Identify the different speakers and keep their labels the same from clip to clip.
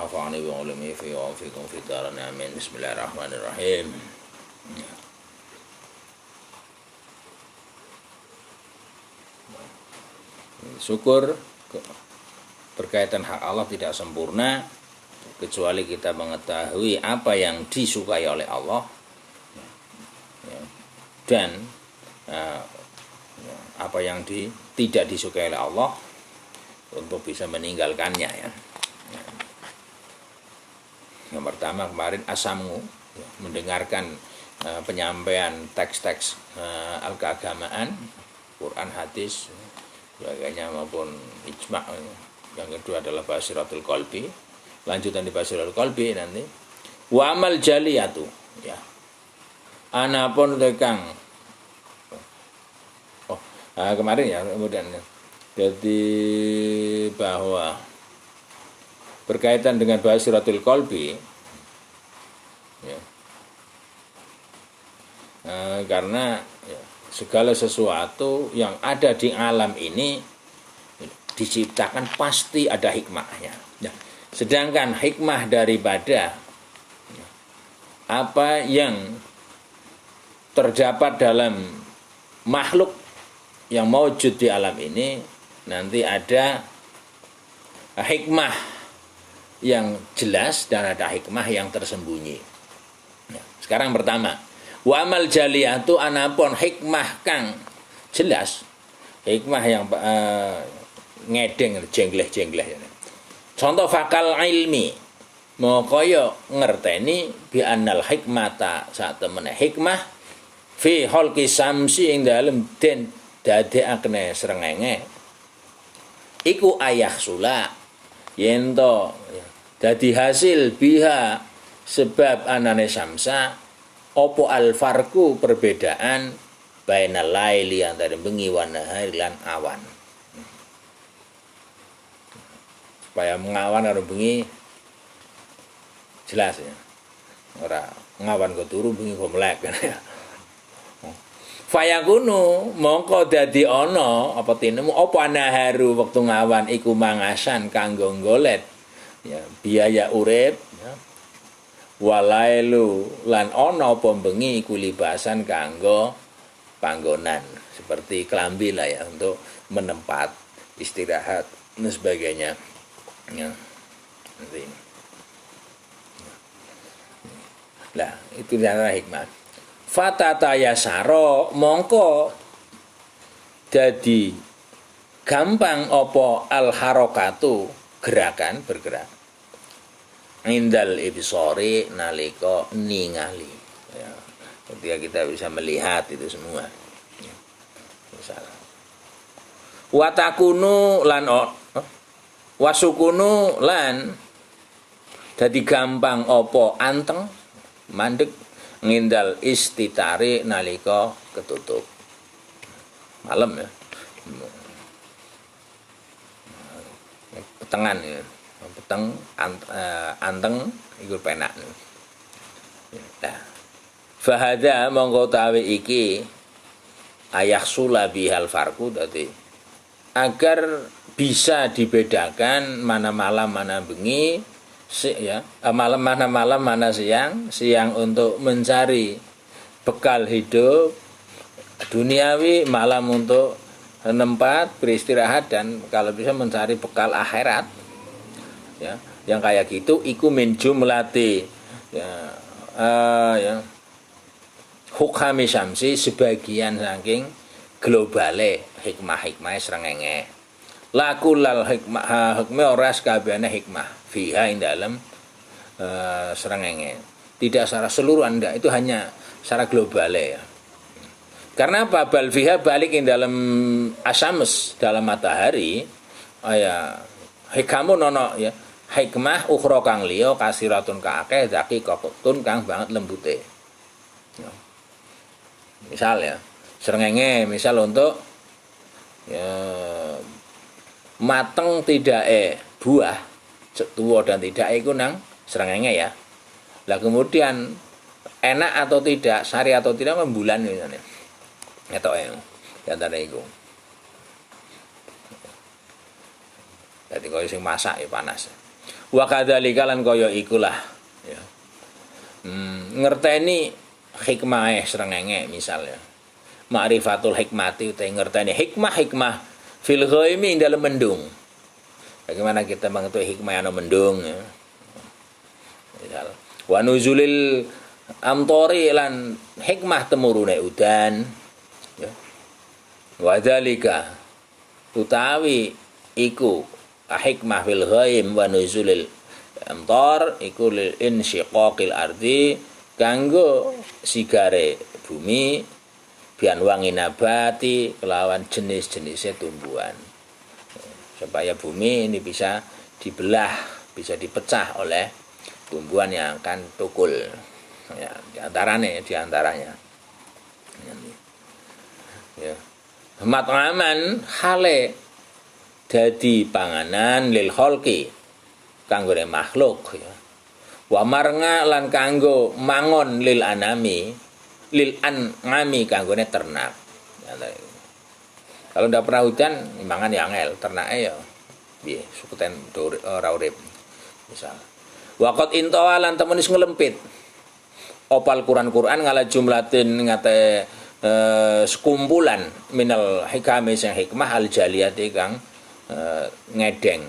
Speaker 1: nafa'ani wa ulumi fi wa fikum fi daran amin. Bismillahirrahmanirrahim. Syukur berkaitan hak Allah tidak sempurna kecuali kita mengetahui apa yang disukai oleh Allah dan apa yang tidak disukai oleh Allah untuk bisa meninggalkannya ya. Yang pertama kemarin asamu mendengarkan penyampaian teks-teks al-keagamaan, Quran, hadis, sebagainya maupun ijma'. Yang kedua adalah basiratul qalbi, lanjutan di basiratul qalbi nanti. Wa amal jaliyatu ya. Anapun tekang. Kemarin ya kemudian jadi bahwa berkaitan dengan basiratul qalbi ya. Karena ya, segala sesuatu yang ada di alam ini diciptakan pasti ada hikmahnya. Ya. Sedangkan hikmah daripada apa yang terdapat dalam makhluk yang maujud di alam ini nanti ada hikmah yang jelas dan ada hikmah yang tersembunyi. Ya. Sekarang pertama, wa amal jaliyatu anapun hikmah kang jelas, hikmah yang ngedeng jengleh-jengleh. Contoh fakal ilmi, mokaya ngerteni bi annal hikmata saat temene hikmah fi khalqi samsi ing dalem den dadekake srengenge iku ayah sula yento dadi hasil biha sebab anane samsa opo alfarku perbedaan bainal laili antara bengi wan nahari lan awan. Supaya mengawan karo bengi jelas ya. Ora ngawan kok turu bengi kok melek kan ya. Fayakunu mongko dadi ana apa tinemu apa naharu wektu ngawan iku mangasan kanggo golet ya biaya urip ya. Walailu lan ana apa bengi iku libasan kanggo panggonan seperti kelambi lah ya untuk menempat istirahat dan sebagainya ya. Nanti ini. Lah itu adalah hikmah. Fatata yasaro mongko jadi gampang opo al harokatu gerakan bergerak indal ibsori nalika ningali ya, ketika kita bisa melihat itu semua ya. Misalnya watakunu lan wasukunu lan jadi gampang opo anteng mandek ngindal istitari nalika ketutup malam ya petengan ya peteng anteng iku penak nah fahada mongko tawi iki ayah sula bihal farku dadi agar bisa dibedakan mana malam mana bengi ya, malam mana siang untuk mencari bekal hidup duniawi, malam untuk tempat beristirahat dan kalau bisa mencari bekal akhirat ya, yang kayak gitu iku min jumlati ya, ya hukami syamsi sebagian saking globale hikmah-hikmah srengenge lakulal hikmah ora sakabehane hikmah fiha ing dalam srengenge tidak secara seluruhan enggak itu hanya secara global ya karena apa bal fiha balik ing dalam asyams dalam matahari ya hikamu nono ya hikmah ukhra kang liya kasiratun ka akeh zaki kokotun kang banget lembute ya. Misal ya srengenge misal untuk ya mateng tidak buah tua dan tidak iku nang srengenge ya. Lah kemudian enak atau tidak, sari atau tidak bulan misalnya. Etoke antara iku. Dadi koyo sing masak ya panas. Wa kadzalika lan kaya ikulah ya. Ngerteni hikmah srengenge misalnya. Ma'rifatul hikmati utai ngerteni hikmah fil ghaimi dalam mendung. Bagaimana kita mengetahui hikmah yang mendung ya. Misal wa nuzulil amtori lan hikmah temurune udan ya. Wa dzalika utawi iku hikmah fil ghaim wa nuzulil amtar iku lil insyiqaqil ardi kanggo sigare bumi bian wangi nabati kelawan jenis-jenisnya tumbuhan supaya bumi ini bisa dibelah, bisa dipecah oleh tumbuhan yang akan tukul ya, diantaranya ya. Mat'aman hale dadi panganan lil kholqi kanggo makhluk ya. Wa marnga lan kanggo mangon lil anami lil an'ami kanggone ternak ya, kalau ndak pernah hujan mangan ya angel ternake ya piye suketen ora urip misal waqat intawalan temen wis ngelempit opal Quran ngala jumlatin ngate sekumpulan minal hikam sing hikmah al jaliyati kang ngedeng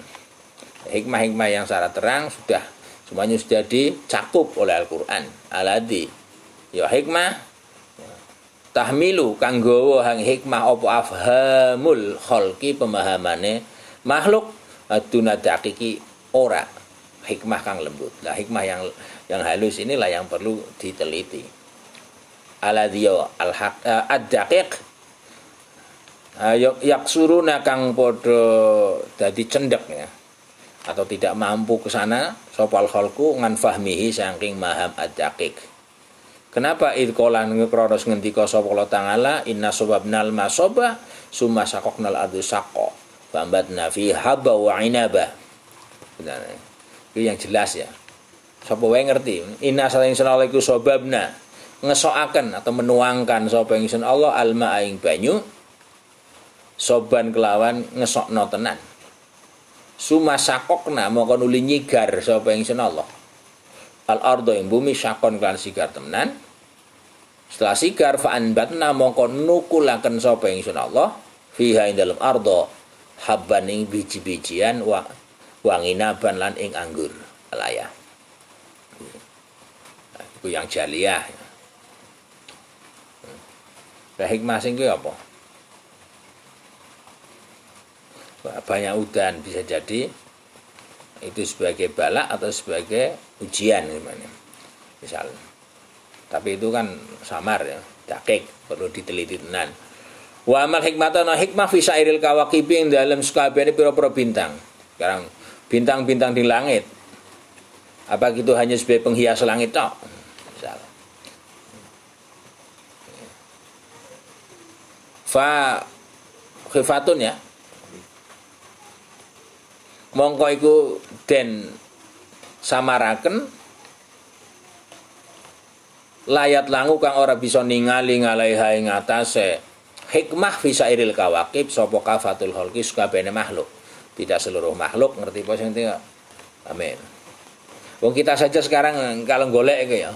Speaker 1: hikmah-hikmah yang secara terang sudah semuanya sudah dicakup oleh Al-Qur'an aladi ya hikmah tahmilu kang gawa hang hikmah apa afhamul khalqi pemahamane makhluk aduna dakiki ora hikmah kang lembut. Nah, hikmah yang halus inilah yang perlu diteliti. Aladhiyo al-haq ad-daqiq yaksuruna kang podo dadi cendek ya atau tidak mampu ke sana sopal khalqu ngan fahmihi saking maham ad-daqiq. Kenapa idqolan ngekronos ngendika sapa Allah Ta'ala inna sobabnal masoba summa sakoknal adu sako bambatna fi haba wa inaba. Benar. Itu yang jelas ya. Sapa wae ngerti inna saling sunalaiku sobabna ngesoaken atau menuangkan sapa ingsun Allah alma aing banyu soban kelawan ngesokno tenan. Summa sakokna moko nuli nyigar sapa ingsun Allah. Al-ardo yang bumi syakon kan sigar temenan setelah sigar fa'anbatna mongko nukulaken sapa ingsun Allah fiha ing dalem ardo habban ing biji-bijian wanginaban lan ing anggur alaya itu yang jaliyah hikmah sing kuwi apa banyak udan bisa jadi itu sebagai balak atau sebagai ujian gimana misalnya tapi itu kan samar ya dakik perlu diteliti tenan wa amal hikmatana hikmah fi sairil kawaqibi ing dalam sakabehane pira-pira bintang sekarang bintang-bintang di langit apa gitu hanya sebagai penghias langit tok misal fa khifatun ya mongko iku den samaraken layat langu kang ora bisa ningali ngalaiha ing atase hikmah fi sairil kawakib sapa kafatul khalqi sakabehane makhluk tidak seluruh makhluk ngerti apa sing amin wong kita saja sekarang kalau golek ya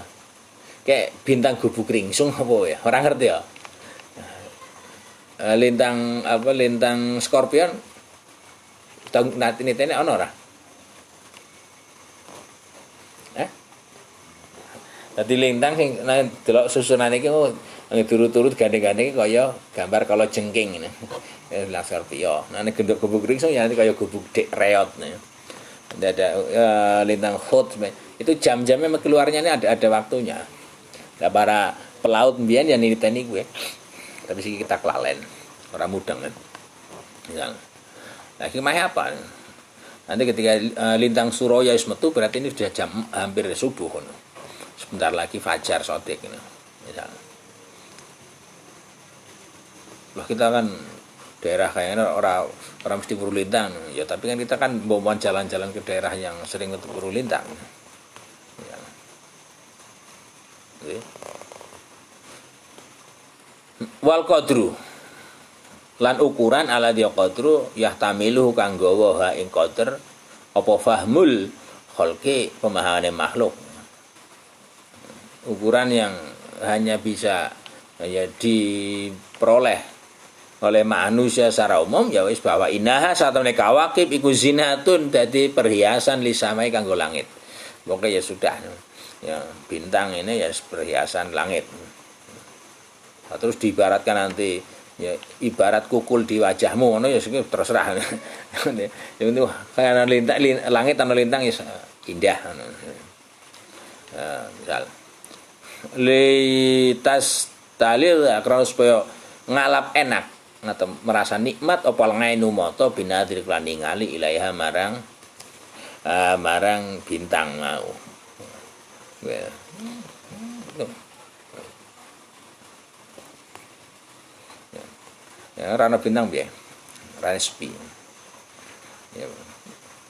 Speaker 1: kayak bintang gubuk ringsung apa ya orang ngerti ya lintang Scorpion nanti nitene ono ora? Dadi lintang sing delok susunan iki turut-turut gandeng-gandeng kaya gambar kalau jengking ngene. Lah Scorpio. Nah nek gendok gubuk ringsung ya kaya gubuk dek reot. Ada lintang Hot itu jam-jamnya keluarnya ini ada waktunya. Lah para pelaut mbiyen ya niteni gue. Tapi sih kita kelalen. Ora mudeng kan. Misal nah, hikmahnya apa? Nanti ketika lintang Suraya wis metu berarti ini sudah jam hampir subuh kan. Sebentar lagi fajar sotik ini. Misalnya. Lah kita kan daerah kayaknya orang mesti buru lintang. Ya tapi kan kita kan mau jalan-jalan ke daerah yang sering untuk buru lintang. Ya. Wal qadru lan ukuran ala dia qadru yahtamilu kang gawa ha ing qadr apa fahmul kholqi, pemahaman makhluk. Ukuran yang hanya bisa ya diperoleh oleh manusia secara umum ya wis bahwa inaha satune kawakib iku zinatun, dadi perhiasan lisamai kanggo langit. Pokoknya ya sudah. Ya, bintang ini ya perhiasan langit. Nah, terus diibaratkan nanti ya ibarat kukul di wajahmu ngono ya terserah. Yang itu kayak lintang langit ana lintang ya indah. Misal litas dalil akron supaya ngalap enak atau merasa nikmat apa ngainu moto binadir lan ningali ilaiha marang bintang mau. Ya rana bintang piye? Rana sepi. Ya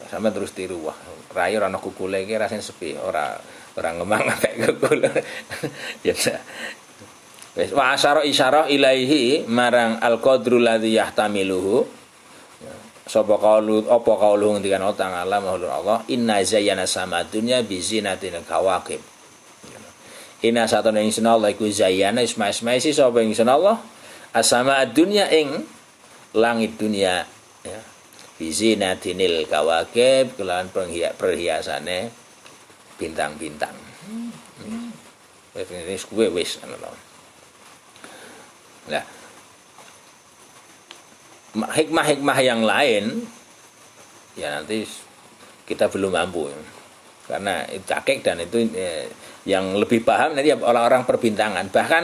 Speaker 1: sampe terus tiru wah, rayo rana kukule iki rasane sepi, ora ngemang kayak kukul. Ya wis wa asyara isyarah ilaihi marang al-qadru ladzi yahtamiluhu. Sapa qaulu apa qaulu ngendikan Allah Ta'ala maulur Allah inna zayyana sama dunya bi zinatil kawakib. Inna satana ingsun Allah iku zayyana isma-ismaisi sapa ingsun Allah asama dunya ing langit dunia ya bi zinatil kawakib kelawan perhiasane bintang-bintang. Wis kuwe wis ngono. Nah, hikmah-hikmah yang lain ya nanti kita belum mampu karena itu cakek dan itu yang lebih paham nanti orang-orang perbintangan. Bahkan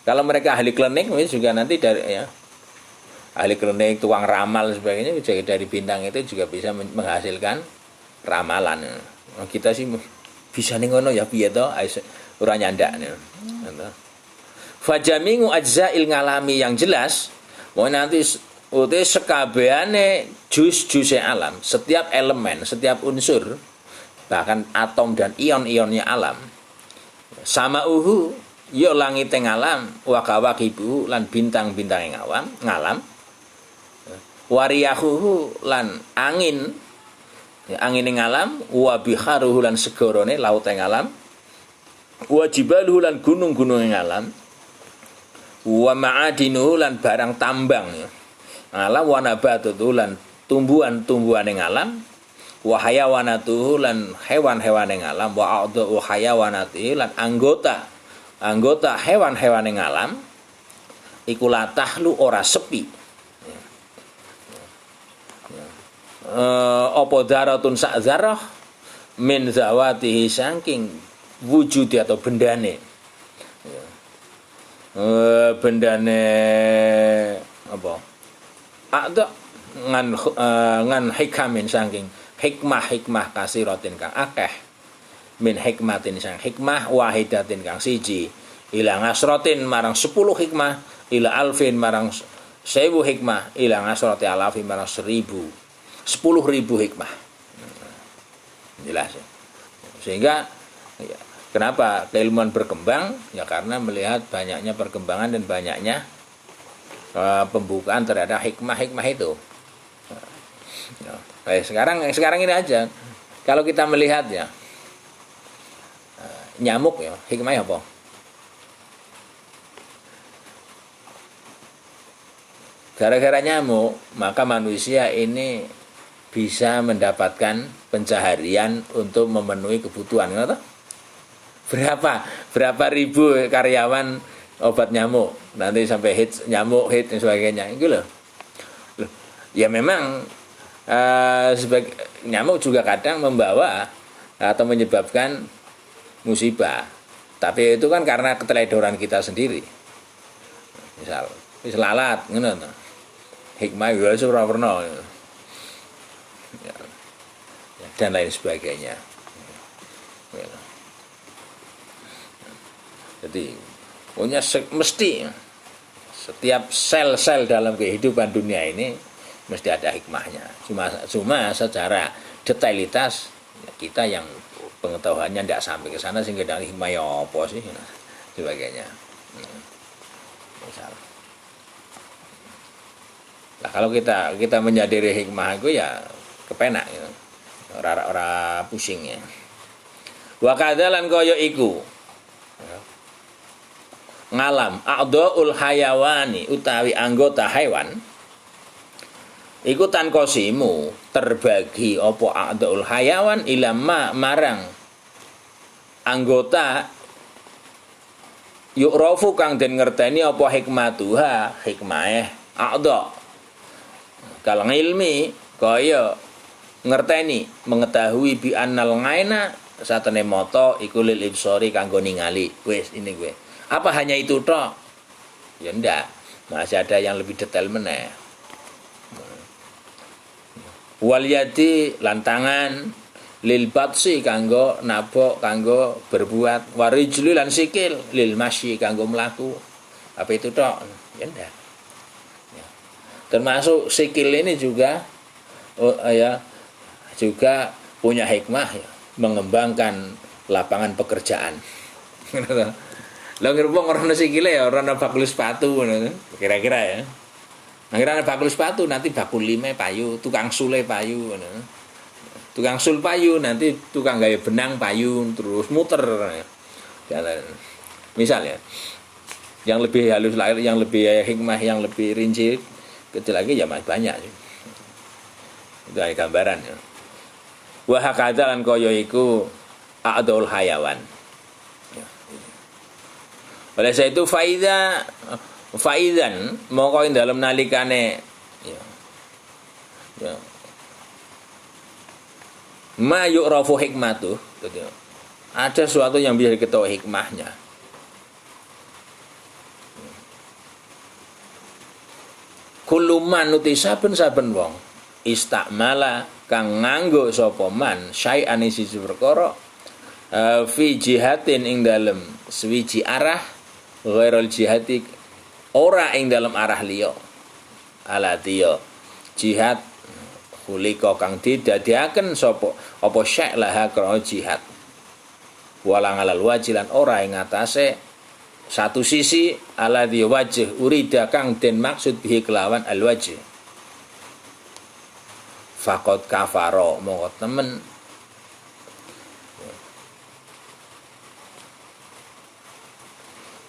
Speaker 1: kalau mereka ahli klinik juga nanti dari ya ahli klinik, tukang ramal sebagainya juga dari bintang itu juga bisa menghasilkan ramalan. Kita sih bisa ning ngono ya piye to ora nyandak. Fajamingu ajza'il ngalami yang jelas mau nanti uti sekabehane jus-juse alam, setiap elemen, setiap unsur bahkan atom dan ion-ionnya alam sama ya langit yang alam wa kawakibu lan bintang-bintang yang ngalam wariyahu lan angin ya, angin yang alam wa biharuhu lan segorone laut yang alam wa jibaluhu lan gunung-gunung yang alam wa ma'adinuhu lan barang tambang ya. Alam wa nabatuhu lan tumbuhan-tumbuhan yang alam wa hayawanatuhu lan hewan-hewan yang alam wa a'dhu hayawanatihi lan anggota hewan-hewan yang alam iku latahlu ora sepi apa daratun sak zarah min zawatihi saking wujud atau bendane apa ada ngan hikamin saking hikmah kasiratin kang akeh min hikmatin sang hikmah wahidatin kang siji ila ngasratin marang 10 hikmah ila alfin marang 1000 hikmah ila ngasrati alafin marang 1000 hikmah. Jelas ya. Sehingga ya, kenapa keilmuan berkembang? Ya karena melihat banyaknya perkembangan dan banyaknya pembukaan terhadap hikmah-hikmah itu. Ya, sekarang ini aja. Kalau kita melihat ya nyamuk ya, hikmahnya apa? Gara-gara nyamuk, maka manusia ini bisa mendapatkan pencaharian untuk memenuhi kebutuhan. Berapa ribu karyawan obat nyamuk, nanti sampai nyamuk hit dan sebagainya. Gitu loh. Ya memang sebagai nyamuk juga kadang membawa atau menyebabkan musibah. Tapi itu kan karena keteledoran kita sendiri. Misal lalat ngono to. Hikmah ya ora pernah. Ya, dan lain sebagainya. Ya. Jadi punya mesti setiap sel-sel dalam kehidupan dunia ini mesti ada hikmahnya. Cuma secara detailitas kita yang pengetahuannya tidak sampai ke sana sehingga ada hikmahnya apa sih sebagainya. Misal. Nah, kalau kita menyadari hikmah itu ya kepenak gitu. ora pusing ya. Wa kadzalan kaya iku ngalam a'dhaul hayawani utawi anggota hewan iku tan kosimu terbagi apa a'dhaul hayawan ilama marang anggota yu'rafu kang den ngerteni apa hikmatuha hikmah a'dha kalang ilmi kaya ngerteni mengetahui bi annal ngaina satene mata iku lil ibsari kanggo ningali wis ini gue. Apa hanya itu tok? Ya ndak. Masih ada yang lebih detail meneh. Wal yadi lantangan lil batsi kanggo nabok kanggo berbuat warijli lan sikil lil masyi kanggo mlaku. Apa itu tok? Ya ndak. Ya. Termasuk sikil ini juga juga punya hikmah ya, mengembangkan lapangan pekerjaan. Lah ngerupong orang sikile ya orang bakul sepatu kira-kira ya. Akhirnya bakul sepatu nanti bakul lime payu, tukang sule payu tukang sul payu nanti tukang gaya benang payu terus muter jalan. Misalnya yang lebih halus lagi, yang lebih hikmah, yang lebih rinci kecil lagi ya masih banyak. Itu ada gambaran ya. Wa hakadza lan kaya iku a'dul hayawan. Oleh sebab itu faizan mongko ing dalem nalikane ya ma yu'rafu hikmatu ada sesuatu yang bisa diketahui hikmahnya. Kullu man uti saben-saben wong istakmala kang nganggo sapa man syai'an siji perkara fi jihatin ing dalem swiji arah ghairul jihati ora ing dalam arah liya alatiya jihad khulika kang didadiaken sapa apa syai' laha krana jihad walang alal wajilan ora ing atase satu sisi alati wajh urida kang den maksud bihi kelawan al wajh faqad kafara mongko temen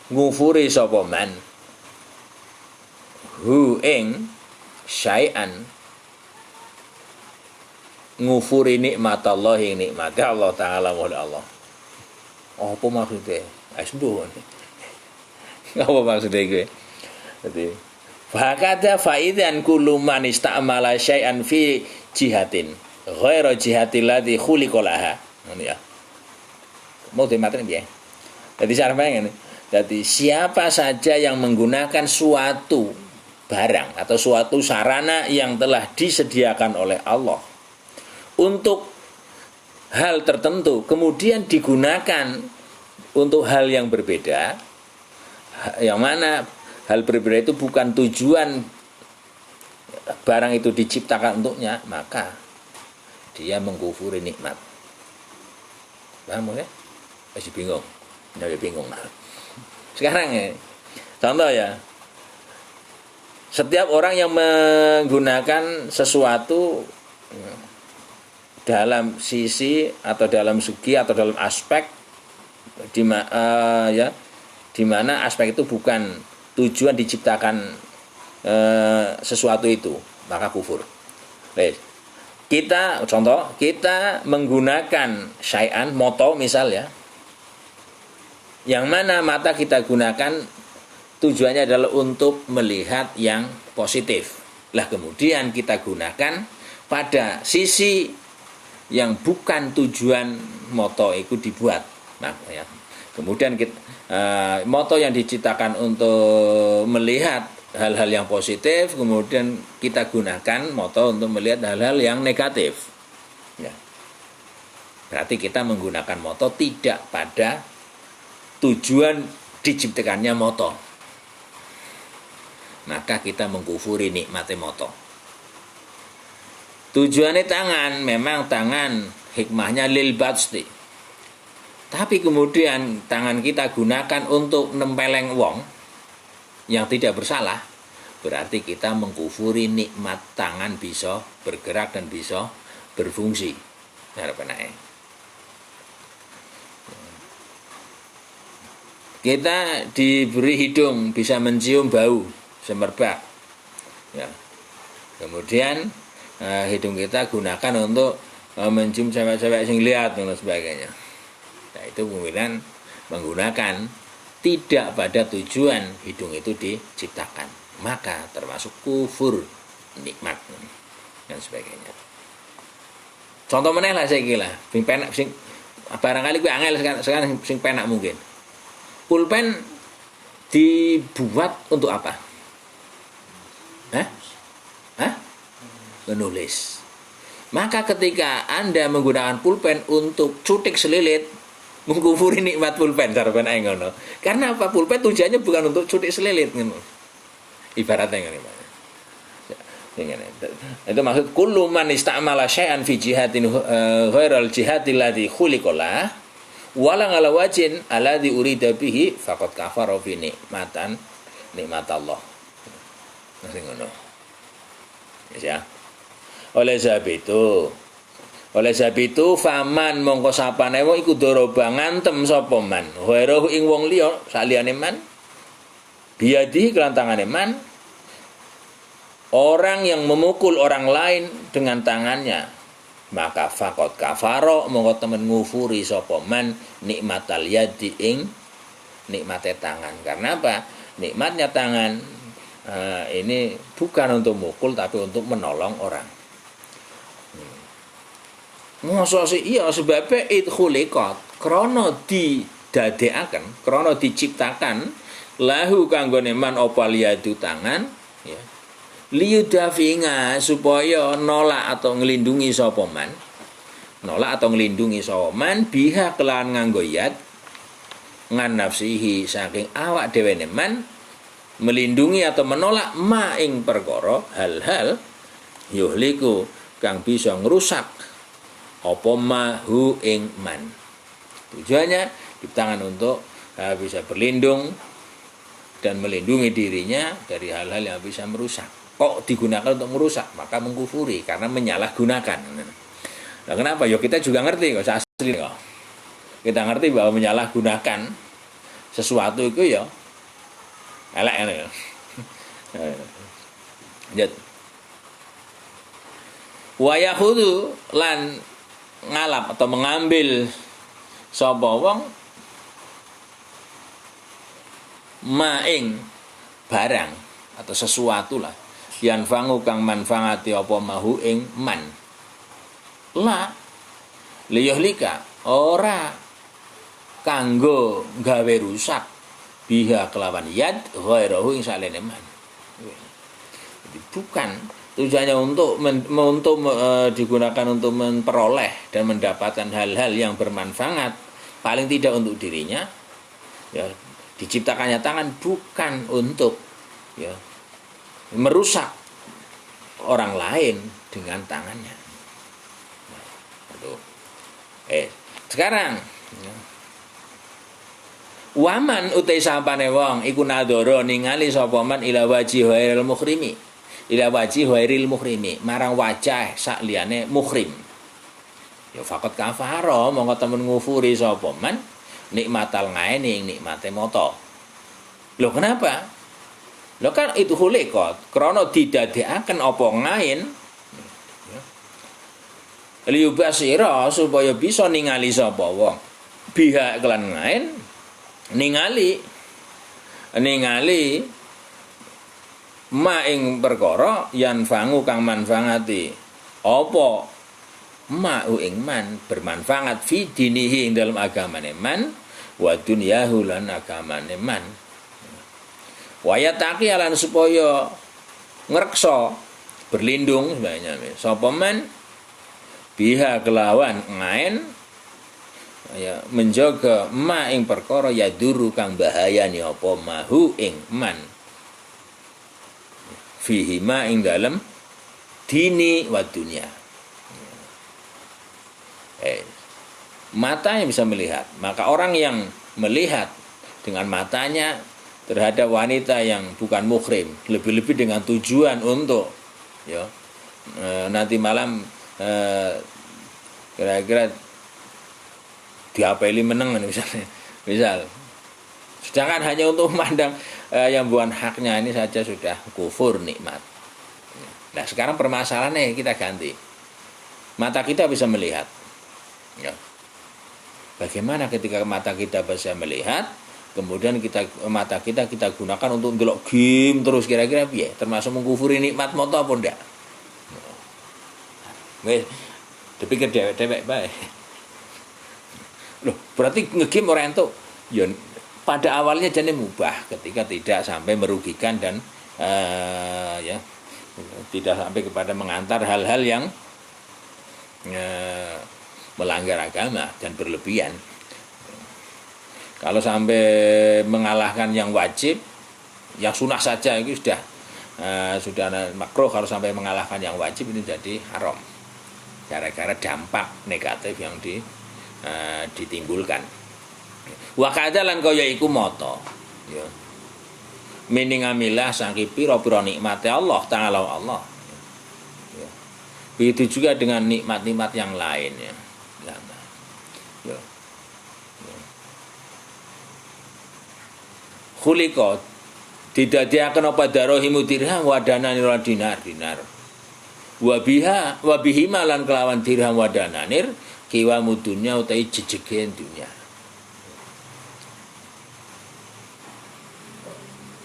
Speaker 1: ngufuri sapa man hu ing syai'an ngufuri nikmatallahi nikmati Allah taala wa Allah. Apa maksudnya? Asbuh. Apa maksudnya gue? Jadi fakada faidan kullu man istamala syai'an fi jihatin ghairu jihatil ladzi khuliqa laha. Ngono ya. Mau dimaten piye? Jadi sarane ngene. Jadi siapa saja yang menggunakan suatu barang atau suatu sarana yang telah disediakan oleh Allah untuk hal tertentu kemudian digunakan untuk hal yang berbeda, yang mana hal berbeda itu bukan tujuan barang itu diciptakan untuknya, maka dia mengkufuri nikmat. Paham ya? Masih bingung? Masih bingung. Sekarang ya, contoh ya, setiap orang yang menggunakan sesuatu dalam sisi atau dalam segi atau dalam aspek di mana aspek itu bukan tujuan diciptakan sesuatu itu, maka kufur. Kita contoh, kita menggunakan syai'an moto misal ya, yang mana mata kita gunakan tujuannya adalah untuk melihat yang positif. Lah kemudian kita gunakan pada sisi yang bukan tujuan moto itu dibuat. Nah, ya. Kemudian kita, moto yang diciptakan untuk melihat hal-hal yang positif, kemudian kita gunakan moto untuk melihat hal-hal yang negatif. Ya. Berarti kita menggunakan moto tidak pada tujuan diciptakannya moto, maka kita mengkufuri nikmate moto. Tujuannya tangan, memang tangan hikmahnya lil batsti, tapi kemudian tangan kita gunakan untuk nempeleng wong yang tidak bersalah, berarti kita mengkufuri nikmat tangan bisa bergerak dan bisa berfungsi. arep enake. Kita diberi hidung bisa mencium bau semerbak. Ya. Kemudian hidung kita gunakan untuk mencium cewek-cewek sing lihat dan sebagainya. Nah, itu kemudian menggunakan tidak pada tujuan hidung itu diciptakan, maka termasuk kufur nikmat dan sebagainya. Contoh meneh lah saya kira, sing penak sing barangkali kuwi angel sekarang sing penak mungkin. Pulpen dibuat untuk apa? Menulis. Maka ketika Anda menggunakan pulpen untuk cutik selilit, mengkufuri nikmat pulpen sarpen ae ngono. Karena apa? Pulpen tujuannya bukan untuk cutik selilit ngono. Ibaratnya ngono. Itu maksud kullu man istamala syai'an fi jihatin ghairal jihati allati khuliqalah wala ala wajin alladhi urida bihi faqad kafara fi nikmatallah. Masih ngono. Ya. Oleh sebab itu faman mongko sapane wong iku doroba ngantem sapa man ghairuhu ing wong liya saliyane man biadi kelan tangane man, orang yang memukul orang lain dengan tangannya, maka faqad kafaro mongko temen ngufuri sapa man nikmatal yadi ing nikmate tangan. Karena apa? Nikmatnya tangan ini bukan untuk mukul tapi untuk menolong orang. Masa sih iya sebabnya it khuliqat krana didadekaken, krana diciptakan lahu kanggone man apa liyadu tangan ya. Liyudafinga supaya nolak atau ngelindungi sapa man. Nolak atau ngelindungi sapa man biha kelawan nganggo yad ngan nafsihi saking awak dhewe man melindungi atau menolak ma ing perkara hal-hal yuhliku kang bisa ngrusak apa mahu ing man. Tujuannya diciptakan untuk bisa berlindung dan melindungi dirinya dari hal-hal yang bisa merusak. Kok digunakan untuk merusak? Maka mengkufuri karena menyalahgunakan. Nah, kenapa? Ya kita juga ngerti kok asli kok. Kita ngerti bahwa menyalahgunakan sesuatu itu ya elek. Lanjut. Wa yahudu lan ngalap atau mengambil sapa wong maing barang atau sesuatu lah yang fangu kang manfaati apa mahu ing man la liyuhlika ora kanggo gawe rusak biha kelawan yad ghairahu ing salene man. Jadi bukan tujuannya untuk digunakan untuk memperoleh dan mendapatkan hal-hal yang bermanfaat, paling tidak untuk dirinya. Ya, diciptakannya tangan bukan untuk ya merusak orang lain dengan tangannya. Nah, itu. Sekarang ya. Waman utai sapane wong iku nadoro ningali sapa man ila wajhi ghairil muhrimi. Ila wajhi ghairil muhrimi, marang wajah sak liyane muhrim. Ya faqat kafara mongko temen ngufuri sapa man nikmatal ngaene nikmate mata. Lho kenapa? Lho kan itu huliqat, krana didadekaken apa ngain liyubasira supaya bisa ningali sapa wong biha kelan ngain ningali ma ing perkara yan fangu kang manfaati apa ma ing man bermanfaat fi dinihi ing dalam agamane man wa dunyahu lan agamane man wa yataqi lan supaya ngreksa berlindung sebenarnya sapa man biha kelawan ngain ya menjaga ma ing perkara ya duru kang bahayane apa mahu ing man fihi ma ing dalam dini wa dunia. Matanya bisa melihat, maka orang yang melihat dengan matanya terhadap wanita yang bukan muhrim, lebih-lebih dengan tujuan untuk ya nanti malam kira-kira diapeli meneng misalnya. Misal. Sedangkan hanya untuk memandang yang bukan haknya ini saja sudah kufur nikmat. Nah, sekarang permasalahannya kita ganti. Mata kita bisa melihat. Ya. Bagaimana ketika mata kita bisa melihat, kemudian mata kita gunakan untuk ndelok game terus, kira-kira piye? Termasuk mengkufuri nikmat moto apa ndak? Wes, dipikir dewek bae. Loh, berarti ngegame ora entuk. Ya pada awalnya jadi mubah ketika tidak sampai merugikan dan ya tidak sampai kepada mengantar hal-hal yang melanggar agama dan berlebihan. Kalau sampai mengalahkan yang wajib, yang sunnah saja itu sudah makruh. Kalau sampai mengalahkan yang wajib ini jadi haram gara-gara dampak negatif yang ditimbulkan. Wa kadzalan kaya iku mata ya meningamilah saking pira-pira nikmate Allah taala Allah ya. Begitu juga dengan nikmat-nikmat yang lain ya. Ya. Khuliqa didadiaken apa darahimu dirham wa dananir dinar wa bihima lan kelawan dirham wa dananir kiwa mudunya utai jejegen dunya.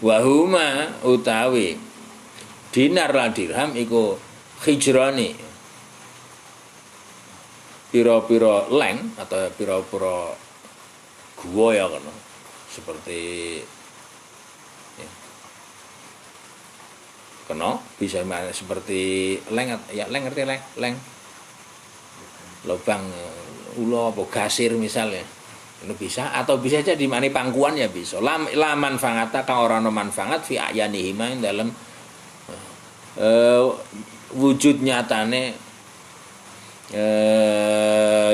Speaker 1: Wahuma utawi dinar lan dirham iku hijrani pira-pira leng atau pira-pira gua ya kan seperti ya, kena bisa seperti leng ya leng ngerti leng lubang ulo apa gasir misalnya itu bisa, atau bisa aja di mana pangkuan ya bisa. Laman fangata kang ora ono manfaat fi ayanihima dalam wujud nyatane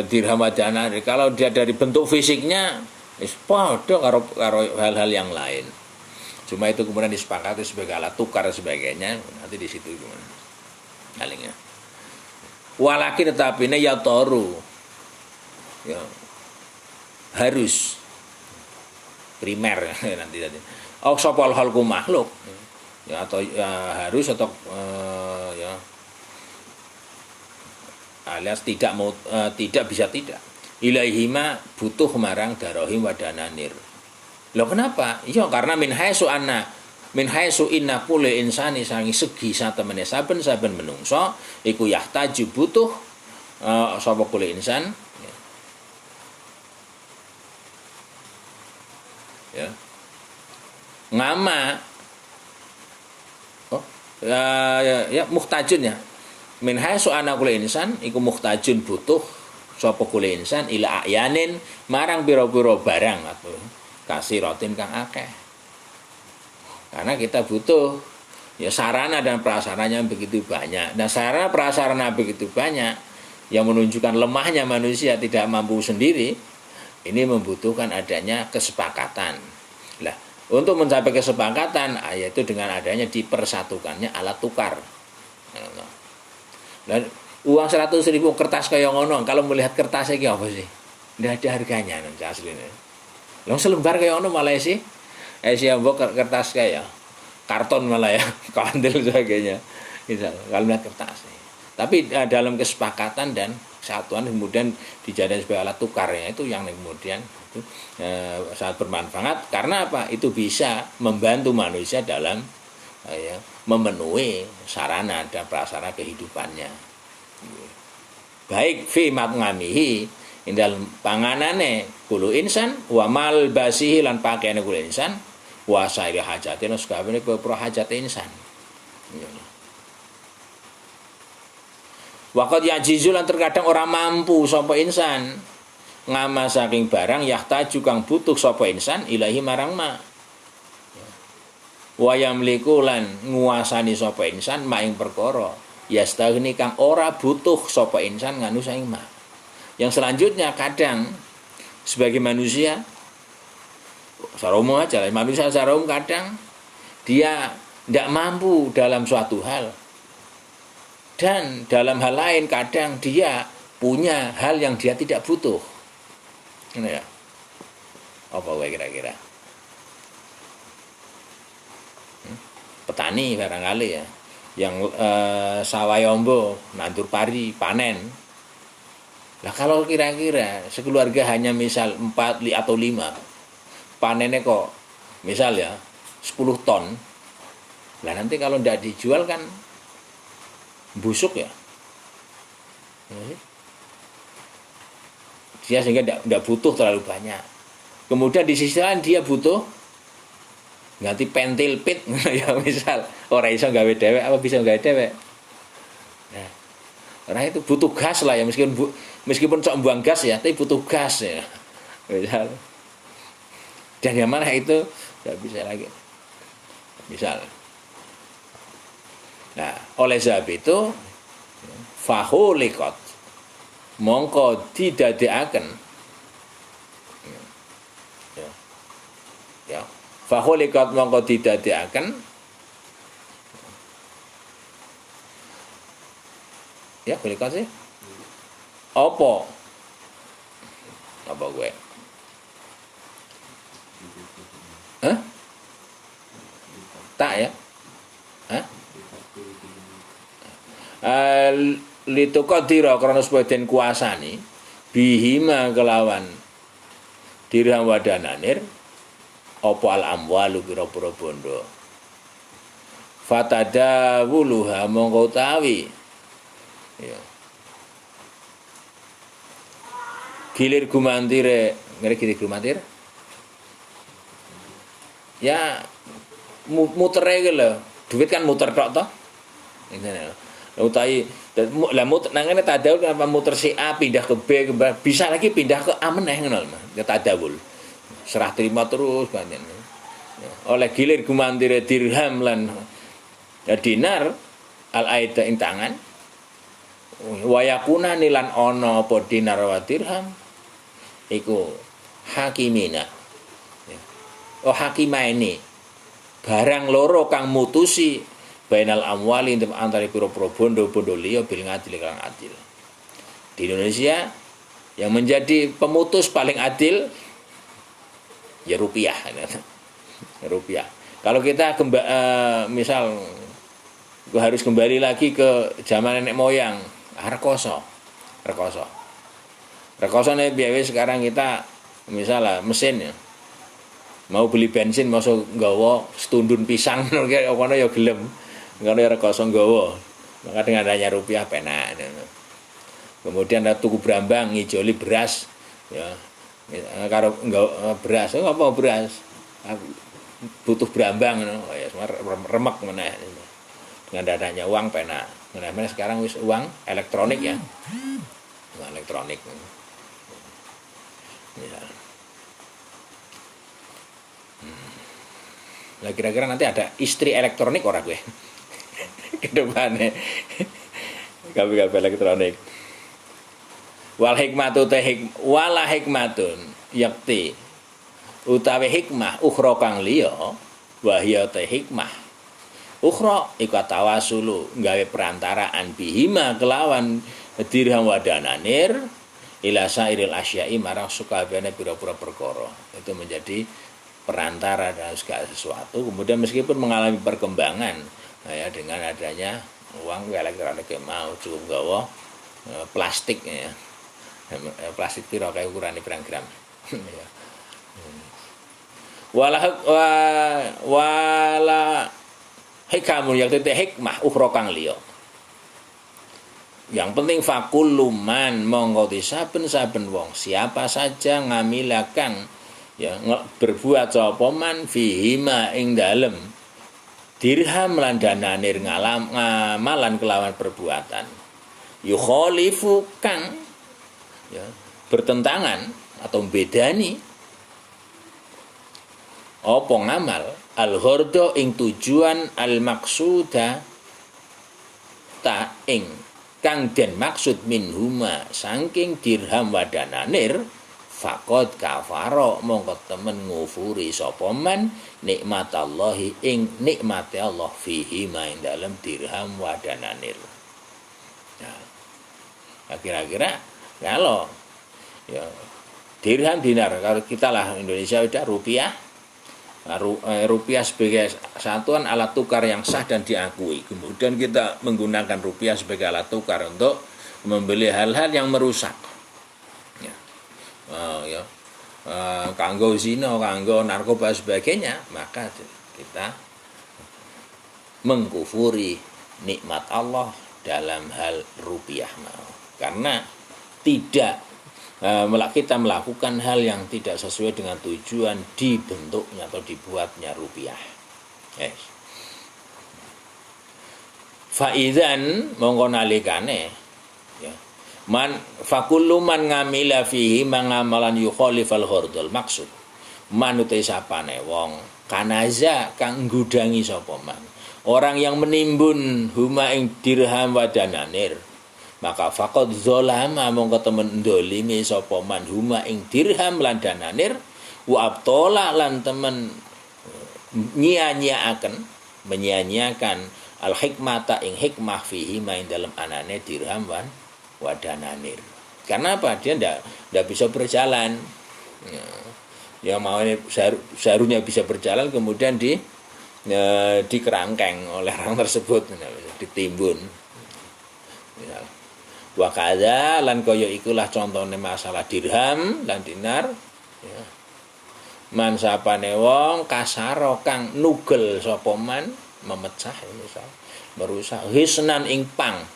Speaker 1: dirham wadana. Kalau dia dari bentuk fisiknya wis padha karo hal-hal yang lain. Cuma itu kemudian disepakati sebagai alat tukar dan sebagainya, nanti di situ gimana halnya. Walakin tetapi ini ya toru ya harus primer nanti sopal halku makhluk ya atau ya, harus atau ya alias tidak bisa tidak ilaihima butuh marang darahim wadananir. Loh kenapa? Iya karena min haisu inna kulli insani sangi segi satemene saben-saben menungso iku yahtaju butuh sapa kulli insan ya ngama muhtajun ya min haisu ana kulli insan iku muhtajun butuh sapa kulli insan ila ayanin marang pira-pira barang atau kasiratin kang akeh karena kita butuh ya sarana dan prasarananya begitu banyak. Nah sarana prasarana begitu banyak yang menunjukkan lemahnya manusia tidak mampu sendiri. Ini membutuhkan adanya kesepakatan. Nah, untuk mencapai kesepakatan, yaitu dengan adanya dipersatukannya alat tukar. Nah, uang 100.000 kertas kayak ngono, kalau melihat kertasnya kayak apa sih? Tidak ada harganya nanti aslinya. Long selembar kayak ngono malah sih, kertas kayak karton malah ya, kandil sebagainya. Misal, kalau melihat kertasnya. Tapi dalam kesepakatan dan kesatuan kemudian dijadikan sebagai alat tukarnya itu yang kemudian itu sangat bermanfaat karena apa? Itu bisa membantu manusia dalam memenuhi sarana dan prasarana kehidupannya. Baik fi matngamihi dalam panganane kulo insan wa mal basihi lan pakaiane kulo insan wa sairi hajatin sakabehane pro hajat insan. Waqad yajizu lan terkadang ora mampu sapa insan ngama saking barang yahtaju kang butuh sapa insan ilahi marang ma. Wa yamliku lan nguasani sapa insan maing perkara yastaghni kang ora butuh sapa insan nganu saing ma. Yang selanjutnya kadang sebagai manusia secara umum aja lah, manusia secara umum kadang dia tidak mampu dalam suatu hal. Dan dalam hal lain kadang dia punya hal yang dia tidak butuh. Ini ya. Apa wae kira-kira? Petani barangkali ya, yang sawayombo, nandur pari, panen. Lah kalau kira-kira sekeluarga hanya misal 4 atau 5, panennya kok misal ya 10 ton. Lah nanti kalau tidak dijual kan busuk ya. Dia sehingga tidak butuh terlalu banyak. Kemudian di sisi lain dia butuh ganti pentil pit ya misal orang iso gawe dewek apa bisa gawe dewek. Nah, orang itu butuh gas lah ya meskipun cok buang gas ya, tapi butuh gas ya. Misal. Dan yang mana itu tidak bisa lagi. Misal. Nah, oleh sebab itu fahulikot mongko didadekaken ya fahulikat mongko didadekaken ya hulikat sih apa gue tak ya litukadira karena supaya den kuasani bihima kelawan dirham wadananir apa al amwalu pira-pira bondo fatadawuluha mongko utawi ya gilir gumantire ngene gilir gumantir ya mutere iki lho duit kan muter tok to ngene utawi lah muter nangane tadawul apa muter si A pindah ke B bisa lagi pindah ke A meneh ngono lho ya tadawul serah terima terus banyak. Oleh gilir gumantire dirham lan dinar al aida ing tangan wayakuna nilan ana apa dinar wa dirham iku hakimina oh hakimaini barang loro kang mutusi bainal amwali antara pira-pira bondo-bondo liya bil ngadil kang adil. Di Indonesia yang menjadi pemutus paling adil ya rupiah. Rupiah. Kalau kita misal harus kembali lagi ke zaman nenek moyang, rekoso. Rekoso nih biaya sekarang kita misalnya mesin ya. Mau beli bensin mau nggawa setundun pisang ngono ya gelem. Ngono ya rekoso nggawa. Maka dengan adanya rupiah penak. Kemudian ada tuku brambang ngijoli beras ya. Karo beras apa beras butuh brambang oh ya remek meneh dengan adanya uang penak meneh sekarang wis uang elektronik ya uang elektronik ya. Nah kira-kira nanti ada istri elektronik ora gue ke depannya kabeh elektronik wal hikmatu wala hikmatun yakti utawi hikmah ukhra kang liya wa hiya ta hikmah ukhra iku tawasulu gawe perantaraan bihima kelawan dirham wadananir ila sairil asya'i marang sukabehane pira-pira perkara itu menjadi perantara dalam segala sesuatu kemudian meskipun mengalami perkembangan ya dengan adanya uang elektronik mau cukup gawa plastik ya plastik piro kayak ukurane pirang gram ya wala hikamun yakti hikmah ukhra kang liya yang penting fakuluman monggo saben-saben wong siapa saja ngamilakan ya berbuat sapa man fihima ing dalem dirham lan dananir ngamalan kelawan perbuatan yukhalifu kang ya, bertentangan atau bedani apa ngamal al-ghordo ing tujuan al-maksuda ta ing kang den maksud minhuma saking dirham wadananir faqad kafara mongko temen ngufuri sapa man nikmatallahi ing nikmate Allah fihi ma ing dalem dirham wadananir. Nah, kira-kira Kalau ya dirham dinar, kalau kita lah Indonesia udah rupiah. Rupiah sebagai satuan alat tukar yang sah dan diakui. Kemudian kita menggunakan rupiah sebagai alat tukar untuk membeli hal-hal yang merusak. Ya. Ya. Kanggo zina, kanggo narkoba sebagainya, maka kita mengkufuri nikmat Allah dalam hal rupiah. Karena tidak kita melakukan hal yang tidak sesuai dengan tujuan dibentuknya atau dibuatnya rupiah. Yes. Faizan mongko nalikane ya. Man fakullu man ngamila fihi mangamalan yukhalifal hurdul, maksud manute sapane wong kanaza kang nggudangi sapa man. Orang yang menimbun huma ing dirham wa dananir, maka faqad zalama mongko temen ndolimi sapa man huma ing dirham lan dananir wa abtola lan temen menyia-nyiakan al hikmata ing hikmah fihi main dalam anane dirham wa dananir. Karena apa? Dia ndak bisa berjalan. Ya mau seharusnya bisa berjalan, kemudian dikerangkeng oleh orang tersebut, ditimbun. Wa kadza lan kaya ikulah contone masalah dirham lan dinar ya. Man sapane wong kasaro kang nugel sapa man, memecah misal merusak hisnan ing pang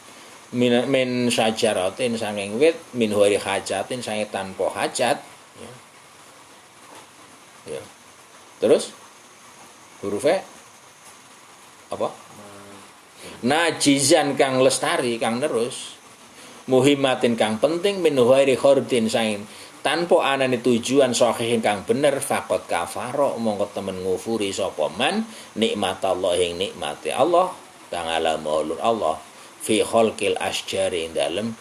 Speaker 1: min syajaratin sanging wit min huari hajatin sange tanpa hajat ya. Ya. Terus hurufnya apa? Najizan kang lestari kang terus muhimatin kang penting min ghairi khardin saing tanpa anane tujuan sahihin kang bener faqat kafaro mongko temen ngufuri sapa man nikmatallah ing nikmate Allah ta'ala maulur Allah fi khalqil asjari dalem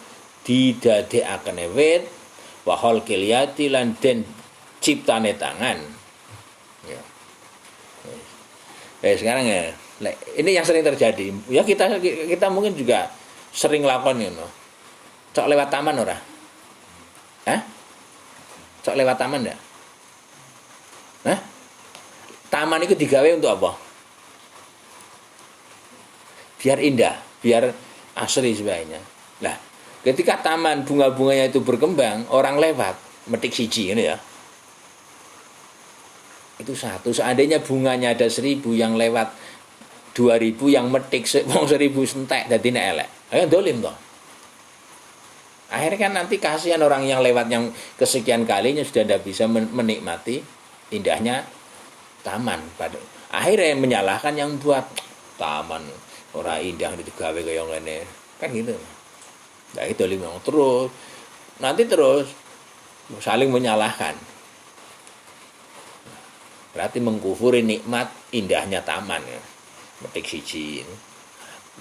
Speaker 1: didadekake wit wa khalqil yati lan den ciptane tangan ya. Sekarang ya ini yang sering terjadi ya, kita mungkin juga sering lakon ngono. Cok lewat taman ora? Cok lewat taman enggak? Taman itu digawe untuk apa? Biar indah, biar asri sebagainya. Nah, ketika taman bunga-bunganya itu berkembang, orang lewat metik siji ini ya. Itu satu. Seandainya bunganya ada 1000 yang lewat 2000 yang metik 1000 sentek dadine elek. Ayo dolim toh. Akhirnya kan nanti kasihan orang yang lewat yang kesekian kalinya sudah tidak bisa menikmati indahnya taman. Akhirnya menyalahkan yang buat taman ora indah digawe kaya ngene. Kan gitu. Nah itu limang terus. Nanti terus saling menyalahkan. Berarti mengkufuri nikmat indahnya taman ya. Metik siji.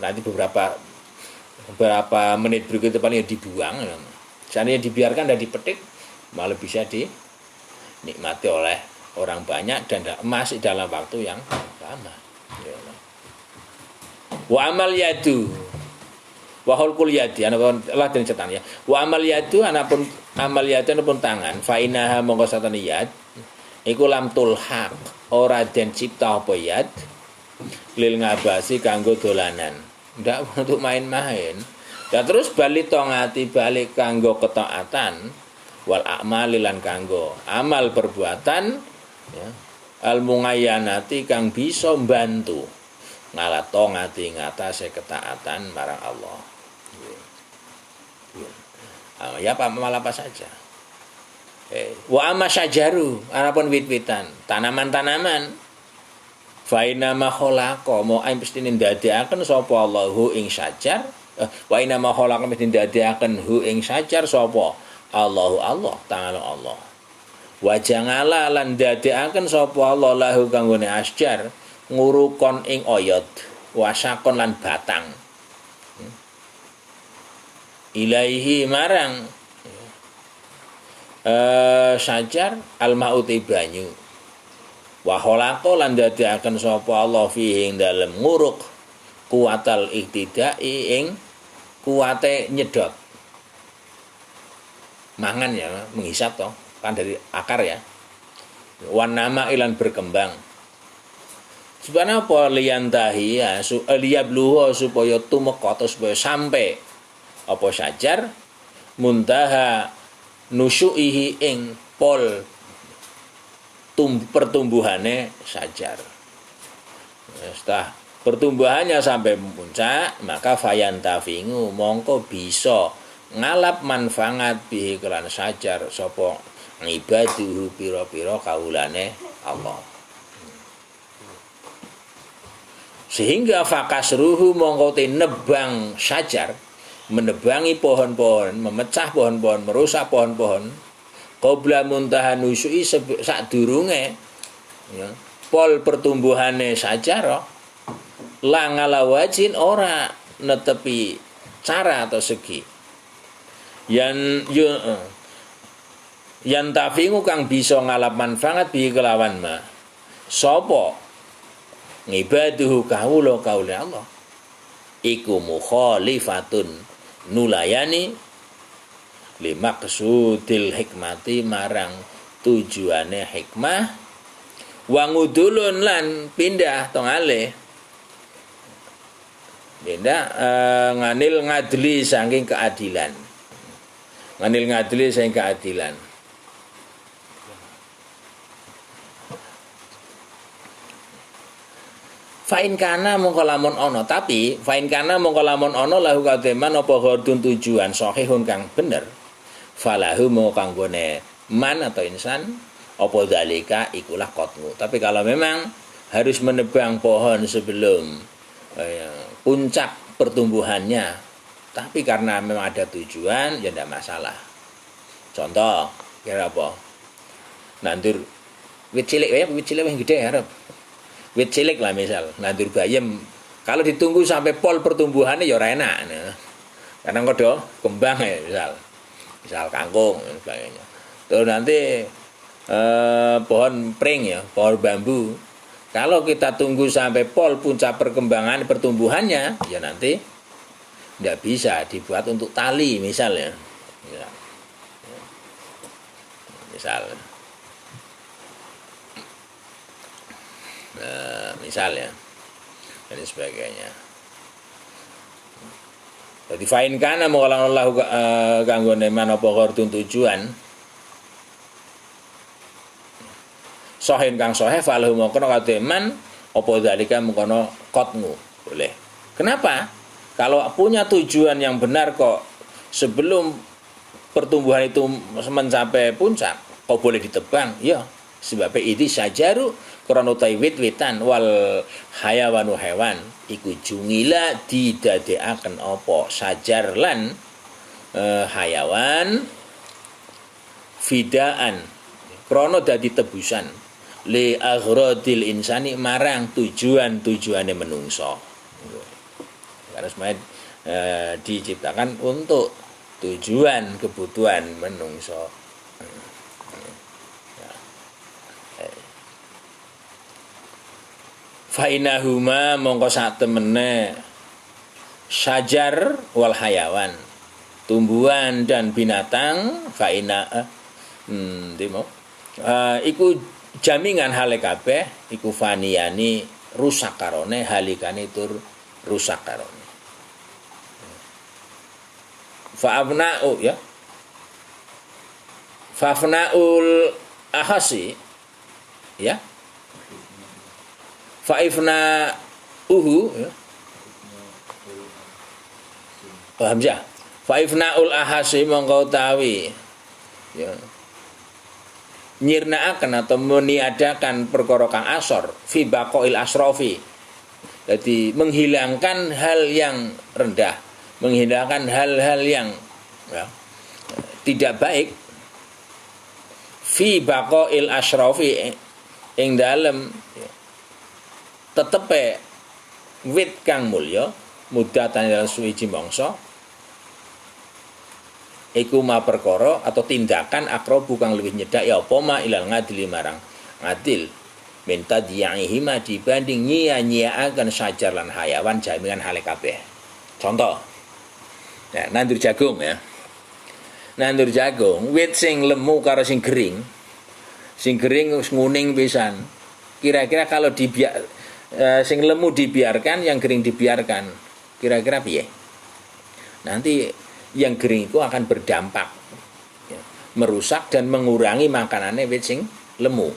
Speaker 1: Nanti beberapa menit berikutnya paling dibuang. Seandainya dibiarkan dan dipetik malah bisa dinikmati oleh orang banyak dan masih dalam waktu yang lama. Wa amal yadu wa hulqul yadi Allah den cetan ya. Wa amal yadu anapun amal yadu anapun tangan fa inaha mongko satane yad iku lam tulhaq ora den cipta apa yad lil ngabasi kanggo dolanan. Ndak untuk main-main. Dan terus balik tongati balik kanggo ketaatan wal a'mali lan kanggo amal perbuatan ya, al mungayyanati kang bisa mbantu ngalat tongati ngatasé ketaatan marang Allah. Ya apa saja. Wa amma syajaru anapun wit-witan, tanaman-tanaman Faina ma khalaqa mo aim pasti ndadekaken sapa Allahu ing syajar wa inna ma khalaqa mesti ndadekaken hu ing syajar sapa Allahu Allah ta'ala Allah wa jangala lan ndadekaken sapa Allah lahu kanggone asjar ngurukon ing oyot wasakon lan batang ilaihi marang syajar al mauti banyu wa khalaqa lan dadiaken sapa Allah fihi ing dalem nguruk kuatal iktidai ing kuate nyedot mangan ya, menghisap toh, kan dari akar ya. Wanama ilan berkembang. Sebenarnya apa liyantahi ya, liyabluhu supaya tumeka atau supaya sampai apa sajar muntaha nusyuihi ing pol pertumbuhane sajar. Setelah pertumbuhannya sampai puncak, maka fayantafingu mongko bisa ngalap manfaat bihi kelan sajar sapa ibaduhu pira-pira kawulane Allah. Sehingga fakasruhu mongko nebang sajar, menebangi pohon-pohon, memecah pohon-pohon, merusak pohon-pohon, qabla muntaha nusyui sadurunge ya, pol pertumbuhane sajar la ngalawajin ora netepi cara atau segi yan tafingu kang bisa ngalap manfaat bi kelawan ma sapa ngibaduhu kawula Allah iku mukhalifatun nulayani limaksudil hikmati marang tujuane hikmah wa ngudulun lan pindah tongale pindah nganil ngadli saking keadilan nganil ngadli saking keadilan. Fa'in kana mongko lamun ana, tapi fa'in kana mongko lamun ana lahu kademan apa ghardun tujuan sahihun kang bener falahu mongko kanggone man atau insan apa dalika ikulah qatmu. Tapi kalau memang harus menebang pohon sebelum puncak pertumbuhannya, tapi karena memang ada tujuan ya tidak masalah. Contoh kira apa nandur wit cilik yang gede harap wit cilik lah misal nandur bayam kalau ditunggu sampai pol pertumbuhannya ya ora enak nah. Karena kodo kembang ya misal kangkung dan sebagainya terus nanti pohon pring ya pohon bambu kalau kita tunggu sampai pol puncak perkembangan pertumbuhannya ya nanti tidak bisa dibuat untuk tali misalnya misalnya dan sebagainya. Jadi fa'in kana mongko Allah kanggo neman apa ghardun tujuan sahin kang sahih falahu mongko kademan apa zalika mongko qatmu boleh. Kenapa? Kalau punya tujuan yang benar kok sebelum pertumbuhan itu mencapai puncak kok boleh ditebang ya sebab itu sajaru krana wit-witan wal hayawanu hewan iku jungila didadekaken apa sajar lan hayawan fidaan krana dadi tebusan li aghradil insani marang tujuan-tujuane menungso. Karena semuanya diciptakan untuk tujuan kebutuhan menungso. Fa'inahuma mongko sak temene syajar wal hayawan tumbuhan dan binatang fa'ina iku jamingan hale kabeh iku faniyani rusak karone halikane tur rusak karone fa'abna'u ya fa'afna'ul ahasi ya fa'ifna ya. Hamzah fa'ifna'ul ahasi mongko tawi ya nyirnaaken atau meniadakan perkara kang asor fi baqail asrofi jadi menghilangkan hal yang rendah menghilangkan hal-hal yang ya, tidak baik fi baqail asrofi ing dalem ya, tetepe wit kang mulya mudatan dalam suwiji mangsa iku ma perkara atau tindakan akrabu kang luwih nyedak ya apa ma ilal ngadili marang ngadil minta diyangihima dibanding nyia-nyiaaken sajar lan hayawan jaminan hale kabeh. Contoh ya nandur jagung ya nandur jagung, wit sing lemu karo sing gering wis nguning pisan. Kira-kira kalau sing lemu dibiarkan, yang gering dibiarkan, kira-kira piye? Nanti yang gering itu akan berdampak ya, merusak dan mengurangi makanannya wit sing lemu.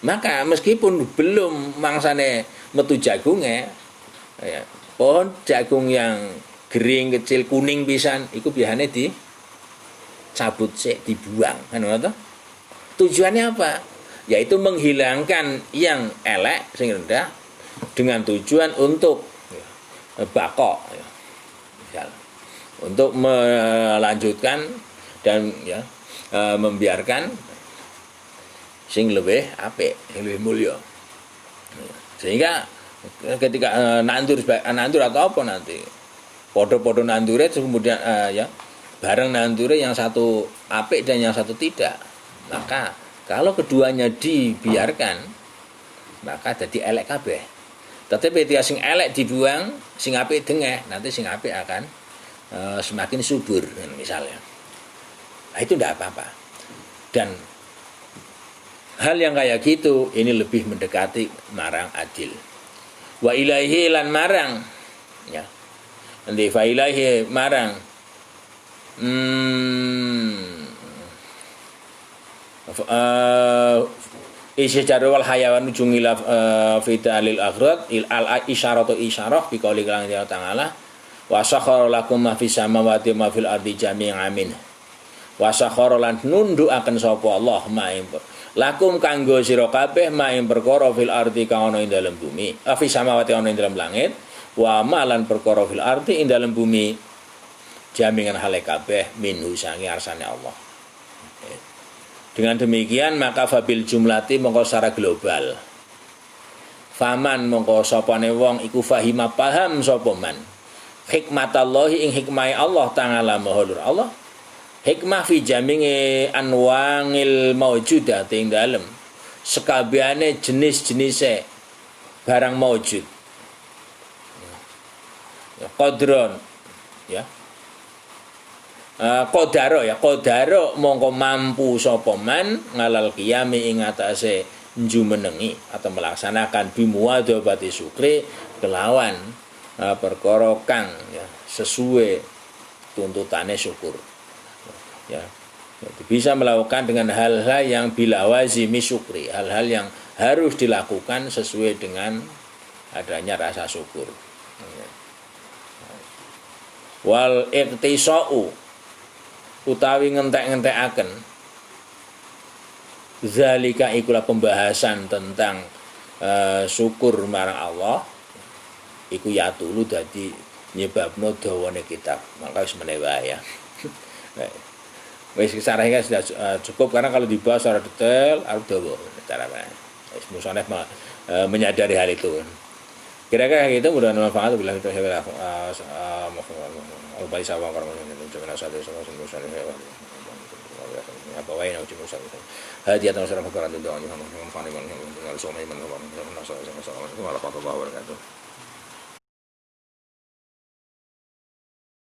Speaker 1: Maka meskipun belum mangsane metu jagungnya, ya, pohon jagung yang gering kecil kuning pisan iku biasanya dicabut sik, dibuang kan ngono. Tujuannya apa? Yaitu menghilangkan yang elek sing rendah dengan tujuan untuk bakok ya. Misal, untuk melanjutkan dan ya membiarkan sing lebih apik, sing lebih mulya. Sehingga ketika nandur atau apa nanti podo-podo nandure kemudian ya bareng nandure yang satu apik dan yang satu tidak. Maka kalau keduanya dibiarkan maka jadi elek kabeh. Tetapi ketika sing elek dibuang, sing apik dengeh, nanti sing apik akan semakin subur misalnya. Nah, itu tidak apa-apa. Dan hal yang kayak gitu ini lebih mendekati marang adil. Wa ilaihi lan marang ya. Nanti fa ilaihi marang isi jarwal hayawan ujung ila fidalil akhirat al isyaratu isyarah bi qouli ta'ala wa sakhara lakum ma fis samawati ma fil ardi jami'an amin wa sakhara lan nundukaken sapa Allah ma lakum kanggo sira kabeh ma ing perkara fil ardi kang ana ing dalem bumi fis samawati ana ing dalem langit wa malan perkara fil ardi ing dalem bumi jami'an hale kabeh minhu sange arsane Allah. Dengan demikian maka fabil jumlati mongko secara global. Faman mongko sapane wong iku fahima paham sapa man. Hikmatallahi ing hikmah Allah taala maha Allah. Hikmah fi jamingi anwangil maujudat ing dalem sekabehane jenis-jenise barang maujud. Ya qadron ya. Qadaro mongko mampu sapa man ngalal qiyami ing atase njumenengi atau melaksanakan bimuadzabati syukri kelawan perkara kang ya sesuai tuntutane syukur. Ya. Bisa melakukan dengan hal-hal yang bilawazimi syukri, hal-hal yang harus dilakukan sesuai dengan adanya rasa syukur. Wal iqtisa'u utawi ngentek-ngentekaken zalika ikulah pembahasan tentang syukur marang Allah iku ya tulu dadi nyebabno dawane kitab maka wis meneh wae ya. Wis sarahnya sudah cukup karena kalau dibahas secara detail harus dawa caranya. Wis musannaf menyadari hal itu. Kira-kira gitu mudah-mudahan manfaat bilang itu saya al-bayi sawang karena jangan asal dari semua apa wae nak cuma satu hadiah atau secara perkara itu doanya kamu fani dengan suami menolong dengan asal sama-sama warahmatullahi wabarakatuh.